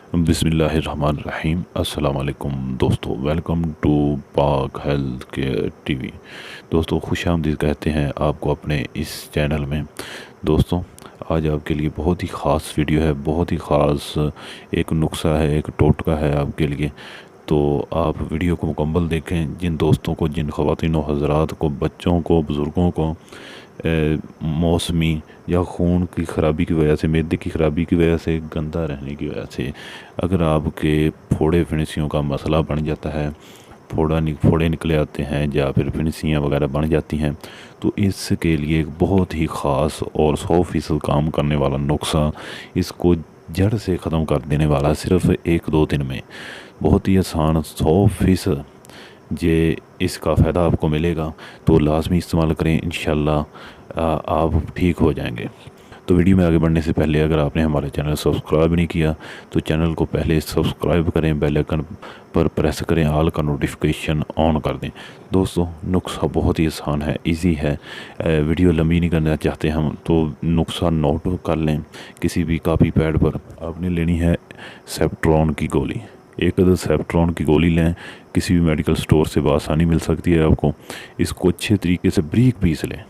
बिस्मिल्लाहिर्रहमानिर्रहीम। अस्सलाम वालेकुम दोस्तों, वेलकम टू पाक हेल्थ केयर टीवी। दोस्तों खुशामदीद कहते हैं आपको अपने इस चैनल में। दोस्तों आज आपके लिए बहुत ही ख़ास वीडियो है, बहुत ही ख़ास एक नुस्खा है, एक टोटका है आपके लिए। तो आप वीडियो को मुकम्मल देखें। जिन दोस्तों को, जिन ख़वातीन व हज़रात को, बच्चों को, बुज़ुर्गों को मौसमी या खून की ख़राबी की वजह से, मैदे की ख़राबी की वजह से, गंदा रहने की वजह से अगर आपके फोड़े फिनसियों का मसला बन जाता है, फोड़े निकले आते हैं या फिर फिनसियाँ वगैरह बन जाती हैं, तो इसके लिए एक बहुत ही ख़ास और 100% काम करने वाला नुस्खा, इसको जड़ से ख़त्म कर देने वाला, सिर्फ़ 1-2 दिन में, बहुत ही आसान 100% ये इसका फ़ायदा आपको मिलेगा। तो लाजमी इस्तेमाल करें, इंशाल्लाह आप ठीक हो जाएंगे। तो वीडियो में आगे बढ़ने से पहले अगर आपने हमारा चैनल सब्सक्राइब नहीं किया तो चैनल को पहले सब्सक्राइब करें, बेल आइकन पर प्रेस करें, ऑल का नोटिफिकेशन ऑन कर दें। दोस्तों नुस्खा बहुत ही आसान है, इजी है। वीडियो लंबी नहीं करना चाहते हम तो नुस्खा नोट कर लें किसी भी कापी पैड पर। आपने लेनी है सेफ्ट्रॉन की गोली, एक अदद सेफ्ट्रॉन की गोली लें, किसी भी मेडिकल स्टोर से आसानी मिल सकती है आपको। इसको अच्छे तरीके से बारीक पीस लें,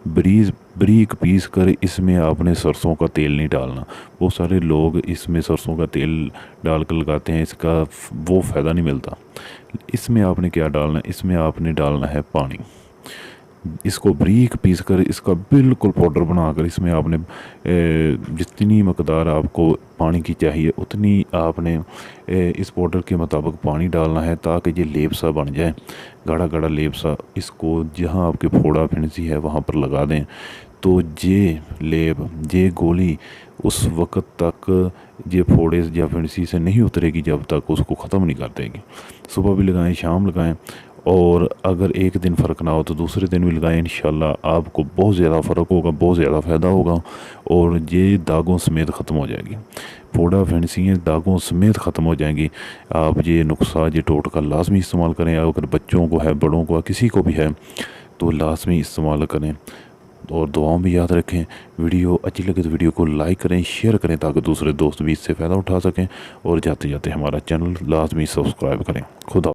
बारीक पीस कर इसमें आपने सरसों का तेल नहीं डालना। बहुत सारे लोग इसमें सरसों का तेल डाल कर लगाते हैं, इसका वो फ़ायदा नहीं मिलता। इसमें आपने क्या डालना है, इसमें आपने डालना है पानी। इसको बारीक पीस कर इसका बिल्कुल पाउडर बनाकर इसमें आपने जितनी मकदार आपको पानी की चाहिए उतनी आपने इस पाउडर के मुताबिक पानी डालना है, ताकि ये लेप सा बन जाए, गाढ़ा गाढ़ा लेप सा। इसको जहाँ आपके फोड़ा फिनसी है वहाँ पर लगा दें। तो ये लेप, ये गोली उस वक़्त तक ये फोड़े या फिनसी से नहीं उतरेगी जब तक उसको ख़त्म नहीं कर देगी। सुबह भी लगाएं, शाम लगाएं, और अगर एक दिन फ़र्क ना हो तो दूसरे दिन भी लगाएं। इंशाल्लाह आपको बहुत ज़्यादा फ़र्क होगा, बहुत ज़्यादा फ़ायदा होगा, और ये दागों समेत ख़त्म हो जाएगी। फोड़ा फिनसियाँ दागों समेत ख़त्म हो जाएंगी। आप ये नुस्खा, ये टोटका लाजमी इस्तेमाल करें। अगर बच्चों को है, बड़ों को, किसी को भी है तो लाजमी इस्तेमाल करें, और दुआओं में याद रखें। वीडियो अच्छी लगे तो वीडियो को लाइक करें, शेयर करें, ताकि दूसरे दोस्त भी इससे फ़ायदा उठा सकें। और जाते जाते हमारा चैनल लाजमी सब्सक्राइब करें। खुदा